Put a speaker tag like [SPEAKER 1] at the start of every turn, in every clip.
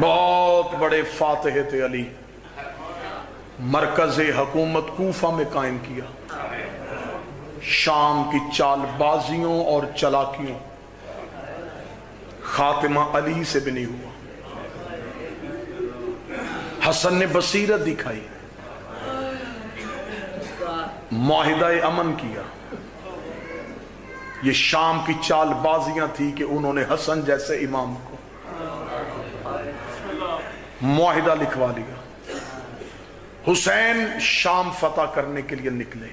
[SPEAKER 1] بہت بڑے فاتح تھے علی. مرکز حکومت کوفہ میں قائم کیا. شام کی چال بازیوں اور چلاکیوں خاتمہ علی سے بھی نہیں ہوا. حسن نے بصیرت دکھائی, معاہدہ امن کیا. یہ شام کی چال بازیاں تھی کہ انہوں نے حسن جیسے امام کو معاہدہ لکھوا لیا. حسین شام فتح کرنے کے لیے نکلے.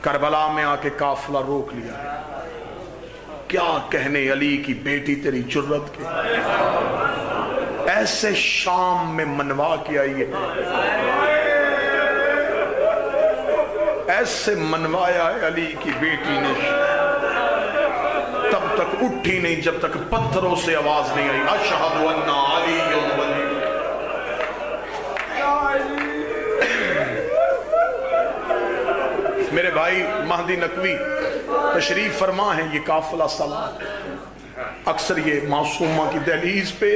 [SPEAKER 1] کربلا میں آ کے قافلہ روک لیا. کیا کہنے علی کی بیٹی تیری جرت کے, ایسے شام میں منوا کے آئی ہے, ایسے منوایا ہے علی کی بیٹی نے. تب تک اٹھی نہیں جب تک پتھروں سے آواز نہیں آئی اشہد ان علی ولی. میرے بھائی مہدی نقوی تشریف فرما ہے. یہ قافلہ سلام اکثر یہ معصومہ کی دہلیز پہ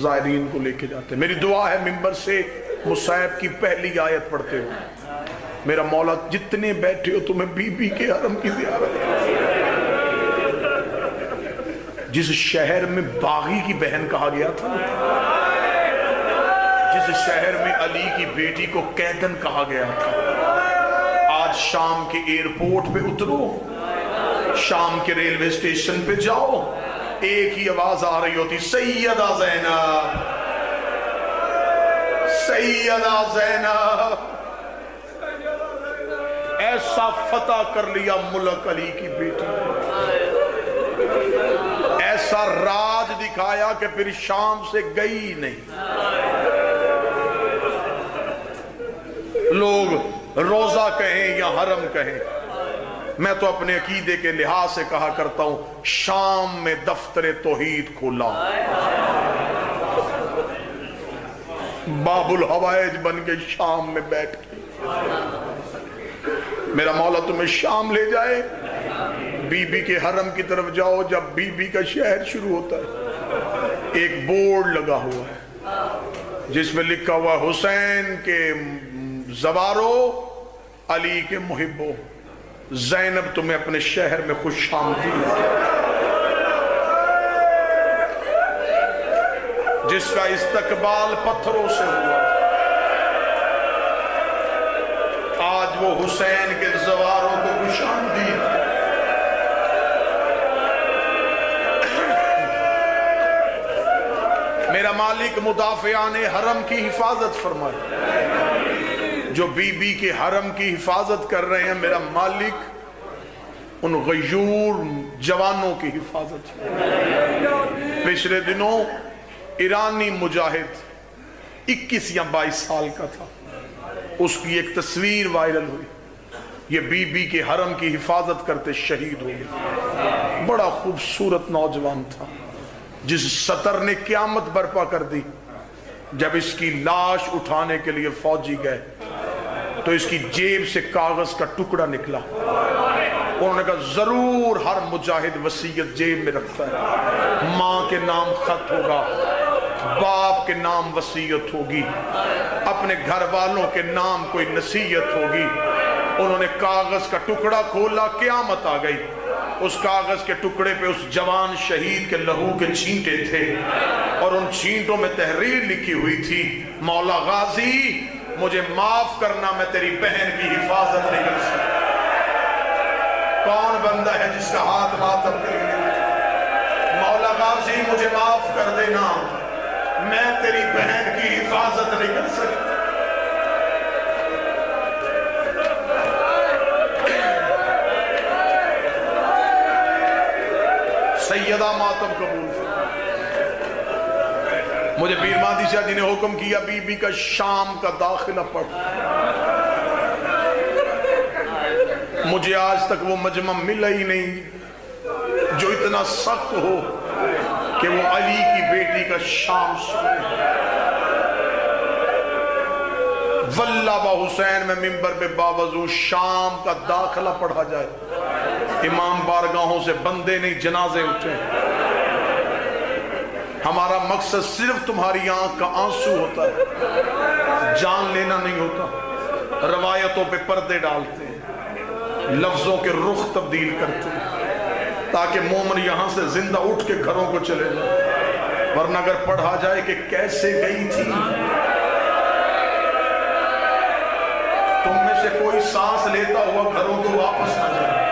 [SPEAKER 1] زائرین کو لے کے جاتے. میری دعا ہے ممبر سے مصائب کی پہلی آیت پڑھتے ہو, میرا مولا جتنے بیٹھے ہو تمہیں بی بی کے حرم کی زیارت. جس شہر میں باغی کی بہن کہا گیا تھا, جس شہر میں علی کی بیٹی کو قیدن کہا گیا تھا, آج شام کے ایئرپورٹ پہ اترو, شام کے ریلوے اسٹیشن پہ جاؤ, ایک ہی آواز آ رہی ہوتی سیدہ زینب, سیدہ زینب. ایسا فتح کر لیا ملک علی کی بیٹی, ایسا راج دکھایا کہ پھر شام سے گئی نہیں. لوگ روزہ کہیں یا حرم کہیں, میں تو اپنے عقیدے کے لحاظ سے کہا کرتا ہوں شام میں دفتر توحید کھولا, باب الحوائج بن کے شام میں بیٹھ کے. میرا مولا تمہیں شام لے جائے, بی بی کے حرم کی طرف جاؤ. جب بی بی کا شہر شروع ہوتا ہے, ایک بورڈ لگا ہوا ہے جس میں لکھا ہوا حسین کے زوارو, علی کے محبو, زینب تمہیں اپنے شہر میں خوش آمدید. جس کا استقبال پتھروں سے ہوا, آج وہ حسین کے زواروں کو خوش آمدید. میرا مالک مدافعان حرم کی حفاظت فرمائے. جو بی بی کے حرم کی حفاظت کر رہے ہیں, میرا مالک ان غیور جوانوں کی حفاظت فرمائے. پچھلے دنوں ایرانی مجاہد 21 یا 22 سال کا تھا, اس کی ایک تصویر وائرل ہوئی. یہ بی بی کے حرم کی حفاظت کرتے شہید ہو گئے. بڑا خوبصورت نوجوان تھا جس سطر نے قیامت برپا کر دی. جب اس کی لاش اٹھانے کے لیے فوجی گئے تو اس کی جیب سے کاغذ کا ٹکڑا نکلا. انہوں نے کہا ضرور ہر مجاہد وصیت جیب میں رکھتا ہے, ماں کے نام خط ہوگا, باپ کے نام وصیت ہوگی, اپنے گھر والوں کے نام کوئی نصیحت ہوگی. انہوں نے کاغذ کا ٹکڑا کھولا, قیامت آ گئی. اس کاغذ کے ٹکڑے پہ اس جوان شہید کے لہو کے چھینٹے تھے, اور ان چھینٹوں میں تحریر لکھی ہوئی تھی مولا غازی مجھے معاف کرنا, میں تیری بہن کی حفاظت نہیں کر سکتا. کون بندہ ہے جس کا ہاتھ ماتم کرے, مولا غازی مجھے معاف کر دینا, میں تیری بہن کی حفاظت نہیں کر سکتا. سیدہ ماتم قبول. مجھے پیر مہدی شاہ جی نے حکم کیا بی بی کا شام کا داخلہ پڑھ. مجھے آج تک وہ مجمع ملا ہی نہیں جو اتنا سخت ہو کہ وہ علی کی بیٹی کا شام سنے. واللہ با حسین میں ممبر پہ باوضو شام کا داخلہ پڑھا جائے, امام بارگاہوں سے بندے نہیں جنازے اٹھے. ہمارا مقصد صرف تمہاری آنکھ کا آنسو ہوتا ہے، جان لینا نہیں ہوتا۔ روایتوں پہ پردے ڈالتے ہیں، لفظوں کے رخ تبدیل کرتے ہیں تاکہ مومن یہاں سے زندہ اٹھ کے گھروں کو چلے جائے، ورنہ اگر پڑھا جائے کہ کیسے گئی تھی۔ تم میں سے کوئی سانس لیتا ہوا گھروں کو واپس نہ جائے۔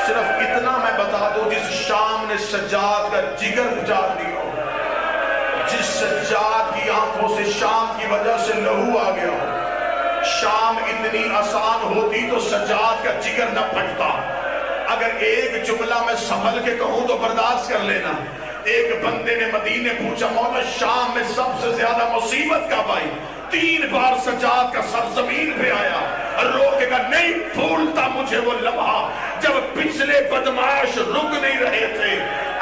[SPEAKER 1] صرف اتنا میں بتا دوں، جس شام نے سجاد کا جگر اجاڑ دیا ہو، جس سجاد کی آنکھوں سے شام کی وجہ سے لہو آ گیا ہو، شام اتنی آسان ہوتی تو سجاد کا جگر نہ پھٹتا۔ اگر ایک جملہ میں سنبھل کے کہوں تو برداشت کر لینا۔ ایک بندے نے مدینے پوچھا، مولا شام میں سب سے زیادہ مصیبت کب آئی؟ 3 بار سجاد کا سر زمین پہ آیا، رو کے کہا نہیں بھولتا مجھے وہ لمحہ جب پچھلے بدماش رک نہیں رہے تھے،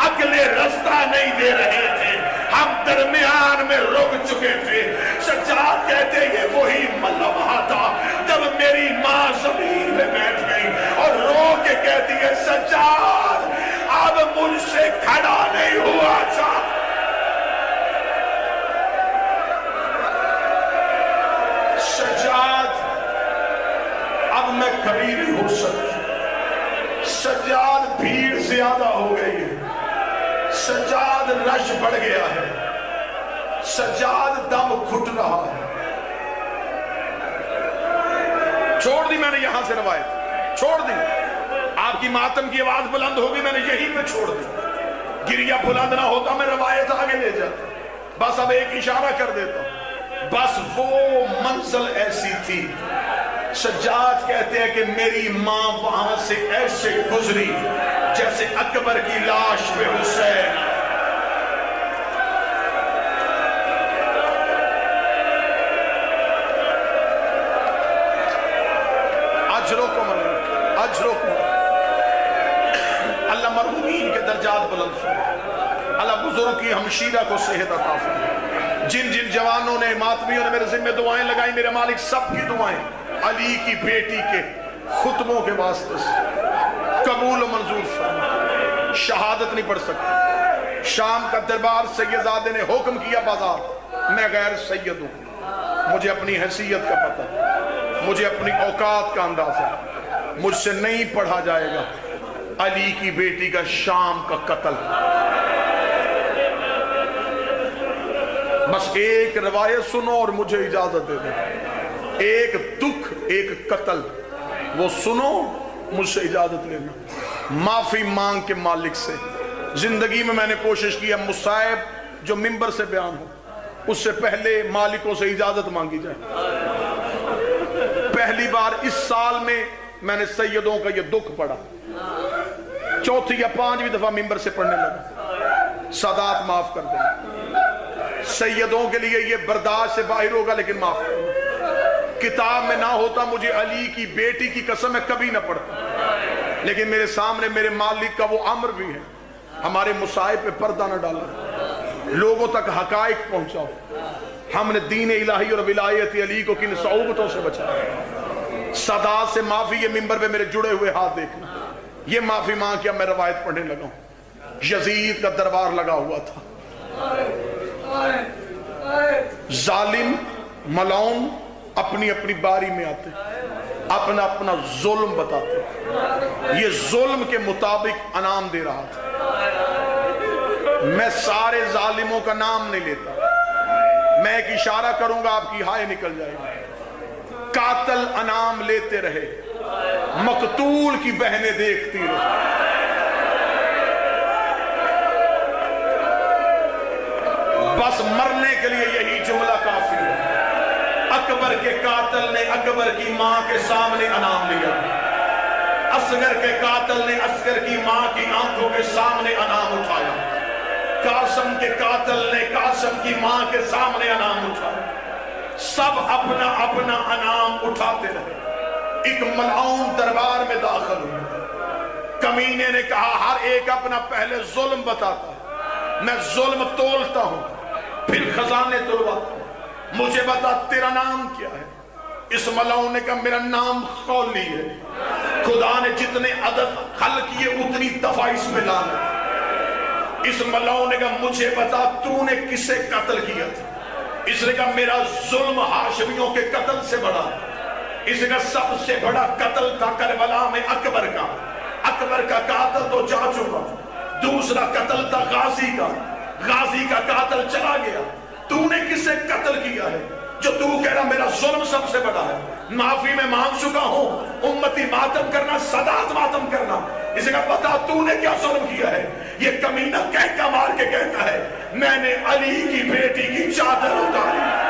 [SPEAKER 1] اگلے رستہ نہیں دے رہے تھے، ہم درمیان میں رک چکے تھے۔ سجاد کہتے یہ وہی لمحہ تھا جب میری ماں زمین میں بیٹھ گئی اور رو کے کہتی ہے سجاد اب مجھ سے کھڑا نہیں ہوا تھا۔ سجاد اب میں کبھی نہیں ہو سکتی۔ سجاد بھیڑ زیادہ ہو گئی ہے، سجاد رش بڑھ گیا ہے، سجاد دم گھٹ رہا ہے۔ چھوڑ دی میں نے یہاں سے روایت، چھوڑ دی۔ آپ کی ماتم کی آواز بلند ہوگی، میں نے یہی پہ چھوڑ دی۔ گریہ بلند نہ ہوتا میں روایت آگے لے جاتا، بس اب ایک اشارہ کر دیتا ہوں۔ بس وہ منزل ایسی تھی، سجاد کہتے ہیں کہ میری ماں وہاں سے ایسے گزری جیسے اکبر کی لاش پہ حسین۔ اللہ مرحومین کے درجات بلند فرمائے، اللہ بزرگ کی ہمشیرہ کو صحت عطا فرمائے۔ جن جن جوانوں نے ماتمیوں نے میرے ذمہ دعائیں لگائی، میرے مالک سب کی دعائیں علی کی بیٹی کے خطبوں کے واسطے سے قبول و منظور فرمائے۔ شہادت نہیں پڑھ سکتا۔ شام کا دربار سیدزادے نے حکم کیا بازار، میں غیر سید ہوں، مجھے اپنی حیثیت کا پتہ، مجھے اپنی اوقات کا اندازہ، مجھ سے نہیں پڑھا جائے گا علی کی بیٹی کا شام کا قتل۔ بس ایک روایت سنو اور مجھے اجازت دے دیں، ایک دکھ ایک قتل وہ سنو، مجھ سے اجازت لینا۔ معافی مانگ کے مالک سے۔ زندگی میں نے کوشش کیا مصائب جو منبر سے بیان ہو اس سے پہلے مالکوں سے اجازت مانگی جائے۔ پہلی بار اس سال میں نے سیدوں کا یہ دکھ پڑھا، چوتھی یا 5ویں دفعہ منبر سے پڑھنے لگا۔ سادات معاف کر دیں، سیدوں کے لیے یہ برداشت سے باہر ہوگا لیکن معاف کریں۔ کتاب میں نہ ہوتا مجھے علی کی بیٹی کی قسم میں کبھی نہ پڑھتا، لیکن میرے سامنے میرے مالک کا وہ امر بھی ہے، ہمارے مصائب پہ پردہ نہ ڈالنا، لوگوں تک حقائق پہنچاؤ۔ ہم نے دین الہی اور ولایت علی کو کن صعوبتوں سے بچایا۔ سادات سے معافی، یہ منبر پہ میرے جڑے ہوئے ہاتھ دیکھنا، یہ معافی مانگ کے اب میں روایت پڑھنے لگا ہوں۔ یزید کا دربار لگا ہوا تھا، ظالم ملعون اپنی اپنی باری میں آتے، اپنا اپنا ظلم بتاتے، یہ ظلم کے مطابق انعام دے رہا تھا۔ میں سارے ظالموں کا نام نہیں لیتا، میں ایک اشارہ کروں گا آپ کی ہائے نکل جائے گی۔ قاتل انعام لیتے رہے، مقتول کی بہنیں دیکھتی رہے۔ بس مرنے کے لیے یہی جملہ کافی ہے۔ اکبر کے قاتل نے اکبر کی ماں کے سامنے انعام لیا، اصغر کے قاتل نے اصغر کی ماں کی آنکھوں کے سامنے انعام اٹھایا، قاسم کے قاتل نے قاسم کی ماں کے سامنے انعام اٹھایا۔ سب اپنا اپنا انعام اٹھاتے رہے۔ ایک ملعون دربار میں داخل ہوئے، کمینے نے کہا ہر ایک اپنا پہلے ظلم بتاتا ہے، میں ظلم تولتا ہوں پھر خزانے تولواتا ہوں، مجھے بتا تیرا نام کیا ہے؟ اس ملعون نے کہا میرا نام خولی ہے، خدا نے جتنے عدد خلق کیے اتنی دفعہ اس میں لانا۔ اس ملاؤں نے کہا مجھے بتا تو نے کسے قتل کیا تھا؟ اس نے کہا میرا ظلم ہاشمیوں کے قتل سے بڑا. اس نے کہا سب سے بڑا قتل تھا کربلا میں اکبر کا. اکبر کا قاتل تو جا چکا. دوسرا قتل تھا غازی کا. غازی کا قاتل چلا گیا. تو نے کسے قتل کیا ہے جو تو کہہ رہا میرا ظلم سب سے بڑا ہے؟ معافی میں مانگ چکا ہوں. امتی ماتم کرنا، سادات ماتم کرنا. اسے کہا بتا تو نے کیا ظلم کیا ہے؟ یہ کمینہ کہہ کا مار کے کہتا ہے میں نے علی کی بیٹی کی چادر اتاری.